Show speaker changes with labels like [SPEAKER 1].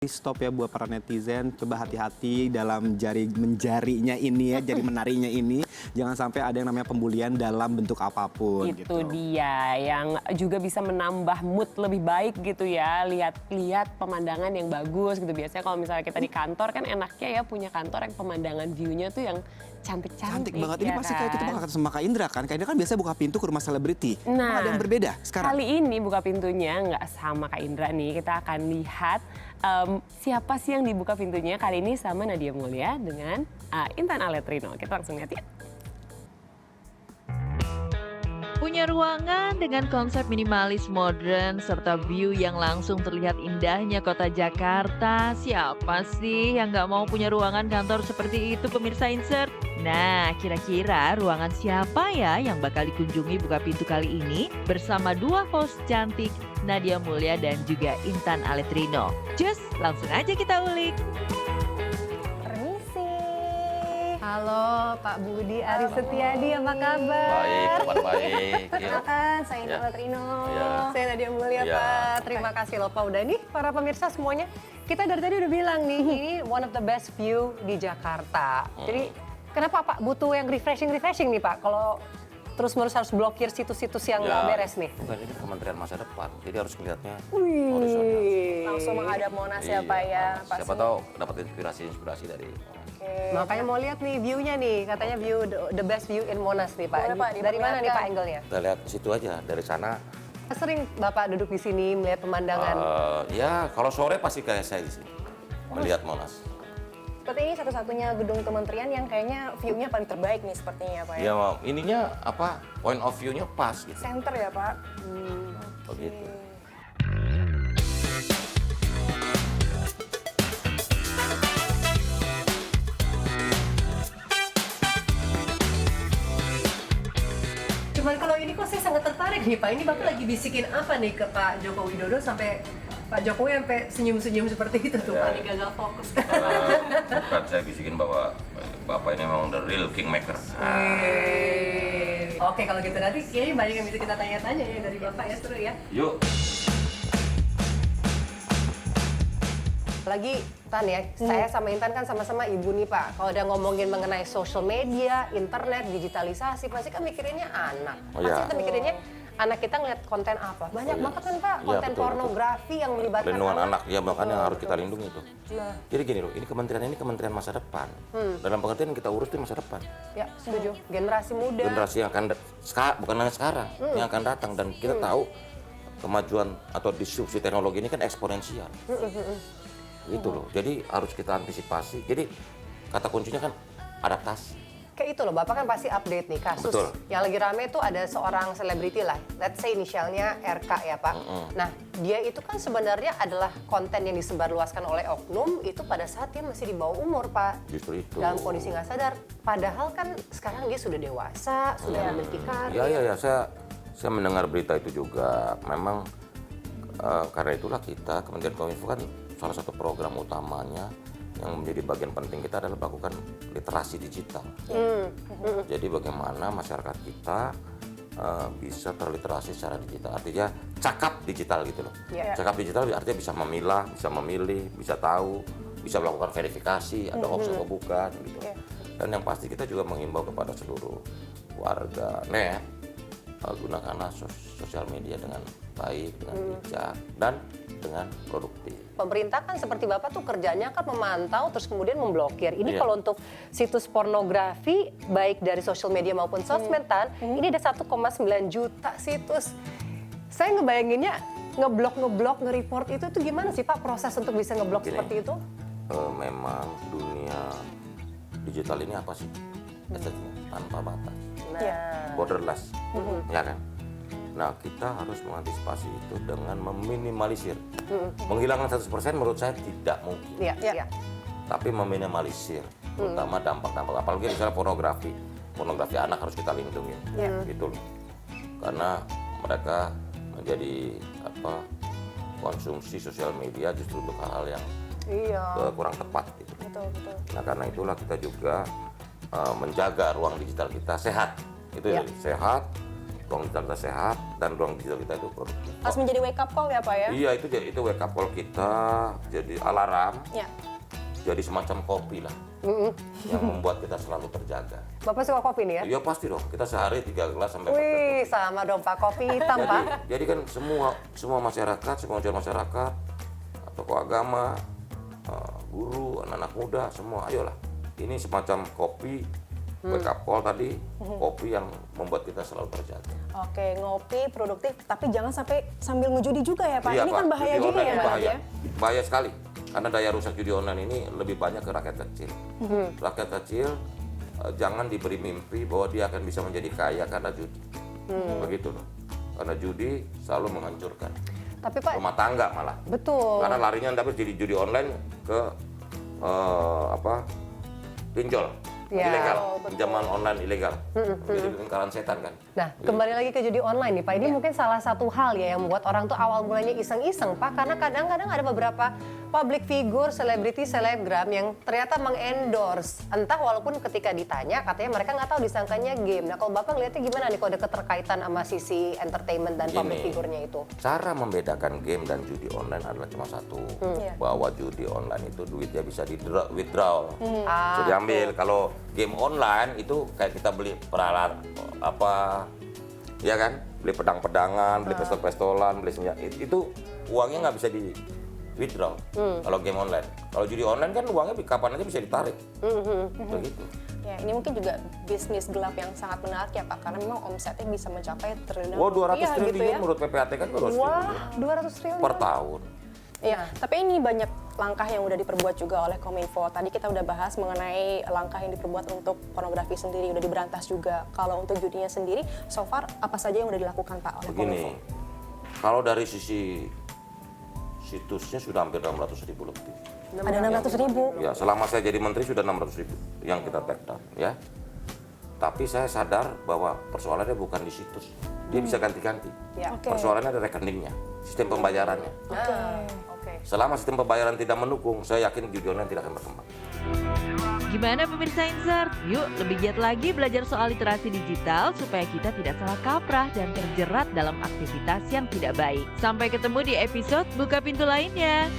[SPEAKER 1] Stop ya buat para netizen, coba hati-hati dalam menjarinya ini ya, jari menarinya ini. Jangan sampai ada yang namanya pembulian dalam bentuk apapun.
[SPEAKER 2] Itu
[SPEAKER 1] gitu.
[SPEAKER 2] dia yang juga bisa menambah mood lebih baik gitu ya. Lihat pemandangan yang bagus gitu. Biasanya kalau misalnya kita di kantor kan enaknya ya punya kantor yang pemandangan view-nya tuh yang cantik-cantik.
[SPEAKER 1] Cantik banget, ini
[SPEAKER 2] ya
[SPEAKER 1] pasti kayak kita bakal sama Kak Indra kan. Kak Indra kan biasanya buka pintu ke rumah selebriti.
[SPEAKER 2] Nah,
[SPEAKER 1] ada yang berbeda sekarang.
[SPEAKER 2] Kali ini buka pintunya nggak sama Kak Indra nih. Kita akan lihat siapa sih yang dibuka pintunya kali ini sama Nadia Mulya dengan Intan Aletrino. Kita langsung lihat ya.
[SPEAKER 3] Punya ruangan dengan konsep minimalis modern serta view yang langsung terlihat indahnya kota Jakarta. Siapa sih yang nggak mau punya ruangan kantor seperti itu, pemirsa Insert? Nah, kira-kira ruangan siapa ya yang bakal dikunjungi buka pintu kali ini bersama dua host cantik, Nadia Mulya dan juga Intan Aletrino. Just langsung aja kita ulik.
[SPEAKER 4] Halo Pak Budi Aris Setiadi, apa kabar?
[SPEAKER 5] Baik, kabar baik.
[SPEAKER 4] Perkenalkan, saya Intan Aletrino. Saya Nadia Mulya, Pak. Terima kasih loh Pak. Udah nih para pemirsa semuanya. Kita dari tadi udah bilang nih, ini one of the best view di Jakarta. Jadi kenapa Pak butuh yang refreshing nih Pak? Kalau terus-menerus harus blokir situs-situs yang nggak beres nih.
[SPEAKER 5] Bukan, ini Kementerian Masa Depan, jadi harus melihatnya
[SPEAKER 4] Wih, langsung menghadap Monas ya Pak ya.
[SPEAKER 5] Siapa tahu dapat inspirasi dari
[SPEAKER 4] Makanya mau lihat nih view-nya nih, katanya view the best view in Monas nih Pak. Dari mana nih Pak angle-nya?
[SPEAKER 5] Kita lihat situ aja, dari sana.
[SPEAKER 4] Sering Bapak duduk di sini melihat pemandangan?
[SPEAKER 5] Ya, kalau sore pasti kayak saya di sini, melihat Monas.
[SPEAKER 6] Seperti ini satu-satunya gedung kementerian yang kayaknya view-nya paling terbaik nih sepertinya ya Pak ya?
[SPEAKER 5] Ya, ininya apa, point of view-nya pas gitu.
[SPEAKER 6] Center ya Pak?
[SPEAKER 5] Begitu.
[SPEAKER 4] Cuman kalau ini kok saya sangat tertarik nih Pak, ini Bapak lagi bisikin apa nih ke Pak Joko Widodo sampai Pak Jokowi sampai senyum-senyum seperti itu tuh Pak, gagal fokus.
[SPEAKER 5] Bukan, saya bisikin bahwa Bapak ini memang the real kingmaker.
[SPEAKER 4] Oke, kalau gitu nanti kayaknya banyak yang bisa kita tanya-tanya ya dari Bapak ya, seru ya.
[SPEAKER 5] Yuk.
[SPEAKER 4] Lagi Tan ya, saya sama Intan kan sama-sama ibu nih Pak. Kalau udah ngomongin mengenai social media, internet, digitalisasi, pasti kan mikirinnya anak. Pasti kita mikirinnya anak kita ngeliat konten apa. Banyak banget kan Pak, konten pornografi yang melibatkan
[SPEAKER 5] perlindungan anak, ya makanya harus kita lindungi itu. Jadi gini loh, ini kementerian masa depan. Dalam pengertian kita urus itu masa depan.
[SPEAKER 4] Ya, setuju. Generasi muda.
[SPEAKER 5] Generasi yang akan bukan hanya sekarang, yang akan datang, dan kita tahu kemajuan atau disrupsi teknologi ini kan eksponensial. Gitu loh. Jadi harus kita antisipasi. Jadi kata kuncinya kan adaptasi.
[SPEAKER 4] Kayak itu loh, Bapak kan pasti update nih kasus.
[SPEAKER 5] Betul.
[SPEAKER 4] Yang lagi rame itu ada seorang selebriti lah, let's say inisialnya RK ya Pak. Nah, dia itu kan sebenarnya adalah konten yang disebarluaskan oleh oknum itu pada saat dia masih di bawah umur Pak.
[SPEAKER 5] Justru itu.
[SPEAKER 4] Dalam kondisi nggak sadar. Padahal kan sekarang dia sudah dewasa, sudah memiliki karir.
[SPEAKER 5] Ya, saya mendengar berita itu juga. Memang karena itulah kita, Kementerian Kominfo kan salah satu program utamanya yang menjadi bagian penting kita adalah melakukan literasi digital. Jadi bagaimana masyarakat kita bisa terliterasi secara digital, artinya cakap digital gitu loh. Cakap digital artinya bisa memilah, bisa memilih, bisa tahu, bisa melakukan verifikasi, ada hoax atau bukan gitu. Dan yang pasti kita juga mengimbau kepada seluruh warga net gunakanlah sosial media dengan baik, dengan bijak, dan dengan produktif.
[SPEAKER 4] Pemerintah kan seperti Bapak tuh kerjanya kan memantau terus kemudian memblokir. Ini kalau untuk situs pornografi baik dari sosial media maupun sosmed ini ada 1,9 juta situs. Saya ngebayanginnya ngeblok, nge-report itu tuh gimana sih Pak proses untuk bisa ngeblok seperti itu?
[SPEAKER 5] Memang dunia digital ini apa sih? Esensinya tanpa batas, borderless, ya kan? Nah, kita harus mengantisipasi itu dengan meminimalisir. Menghilangkan 100% menurut saya tidak mungkin. Tapi meminimalisir, terutama dampak-dampak. Apalagi misalnya pornografi anak harus kita lindungi, gitu loh. Karena mereka menjadi konsumsi sosial media justru untuk hal-hal yang kurang tepat. Gitu.
[SPEAKER 6] Betul.
[SPEAKER 5] Nah, karena itulah kita juga menjaga ruang digital kita sehat. Itu sehat. ruang digital kita sehat dan ruang digital kita itu produktif.
[SPEAKER 6] Harus menjadi wake up call ya Pak ya?
[SPEAKER 5] Iya, itu wake up call kita, jadi alarm,
[SPEAKER 6] Ya.
[SPEAKER 5] jadi semacam kopi lah, yang membuat kita selalu terjaga.
[SPEAKER 4] Bapak suka kopi nih ya?
[SPEAKER 5] Iya pasti dong, kita sehari 3 gelas sampai 4 gelas.
[SPEAKER 4] Wih, sama dong Pak, kopi hitam Pak.
[SPEAKER 5] Jadi kan semua masyarakat, semua unsur masyarakat, tokoh agama, guru, anak-anak muda, semua ayolah. Ini semacam kopi, wake up call tadi, kopi yang membuat kita selalu terjaga.
[SPEAKER 6] Oke, ngopi produktif, tapi jangan sampai sambil ngejudi juga ya Pak.
[SPEAKER 5] Iya,
[SPEAKER 6] Ini kan
[SPEAKER 5] Pak,
[SPEAKER 6] bahaya
[SPEAKER 5] judi
[SPEAKER 6] juga
[SPEAKER 5] online
[SPEAKER 6] ya
[SPEAKER 5] itu
[SPEAKER 6] Pak
[SPEAKER 5] bahaya.
[SPEAKER 6] ya.
[SPEAKER 5] Bahaya sekali. Karena daya rusak judi online ini lebih banyak ke rakyat kecil. Rakyat kecil jangan diberi mimpi bahwa dia akan bisa menjadi kaya karena judi. Begitu loh. Karena judi selalu menghancurkan.
[SPEAKER 4] Tapi Pak,
[SPEAKER 5] Rumah tangga malah.
[SPEAKER 4] betul.
[SPEAKER 5] Karena larinya tapi jadi judi online ke pinjol.
[SPEAKER 4] Ya.
[SPEAKER 5] Ilegal,
[SPEAKER 6] betul.
[SPEAKER 5] pinjaman online ilegal. Jadi lingkaran setan kan.
[SPEAKER 4] Nah, kembali lagi ke judi online nih Pak. Ini mungkin salah satu hal ya yang membuat orang tuh awal mulanya iseng-iseng Pak. Karena kadang-kadang ada beberapa public figure, selebriti, selebgram yang ternyata mengendorse. Entah walaupun ketika ditanya katanya mereka nggak tahu disangkanya game. Nah kalau Bapak ngeliatnya gimana nih kalau ada keterkaitan sama sisi entertainment dan public
[SPEAKER 5] Gini.
[SPEAKER 4] figurnya itu?
[SPEAKER 5] Cara membedakan game dan judi online adalah cuma satu,
[SPEAKER 6] Iya.
[SPEAKER 5] bahwa judi online itu duitnya bisa di withdraw,
[SPEAKER 4] Ah,
[SPEAKER 5] bisa diambil. Kalau game online itu kayak kita beli peralatan ya kan, beli pedang-pedangan, beli pistol-pistolan, beli senjata, itu uangnya nggak bisa di withdraw. Kalau game online, kalau judi online kan uangnya kapan aja bisa ditarik, begitu.
[SPEAKER 6] Ya, ini mungkin juga bisnis gelap yang sangat menarik ya Pak, karena memang omsetnya bisa mencapai triliunan
[SPEAKER 5] Wah, 200
[SPEAKER 6] rupiah
[SPEAKER 5] triliun
[SPEAKER 6] gitu ya.
[SPEAKER 5] menurut PPAT kan 200
[SPEAKER 4] Wah,
[SPEAKER 5] triliun
[SPEAKER 4] 200 triliun.
[SPEAKER 5] per tahun.
[SPEAKER 6] Iya, tapi ini banyak langkah yang udah diperbuat juga oleh Kominfo. Tadi kita udah bahas mengenai langkah yang diperbuat untuk pornografi sendiri, udah diberantas juga. Kalau untuk judinya sendiri, so far apa saja yang udah dilakukan Pak oleh
[SPEAKER 5] Begini,
[SPEAKER 6] Kominfo?
[SPEAKER 5] kalau dari sisi situsnya sudah hampir 600.000 lebih.
[SPEAKER 6] Ada 600.000.
[SPEAKER 5] Ya, selama saya jadi menteri sudah 600.000 yang kita take down, ya. Tapi saya sadar bahwa persoalannya bukan di situs, dia bisa ganti-ganti.
[SPEAKER 4] Ya.
[SPEAKER 6] Oke.
[SPEAKER 5] Persoalannya ada rekeningnya, sistem pembayarannya.
[SPEAKER 4] Oke.
[SPEAKER 5] Selama sistem pembayaran tidak mendukung, saya yakin judi online tidak akan berkembang.
[SPEAKER 3] Gimana pemirsa Insert? Yuk lebih giat lagi belajar soal literasi digital supaya kita tidak salah kaprah dan terjerat dalam aktivitas yang tidak baik. Sampai ketemu di episode Buka Pintu lainnya.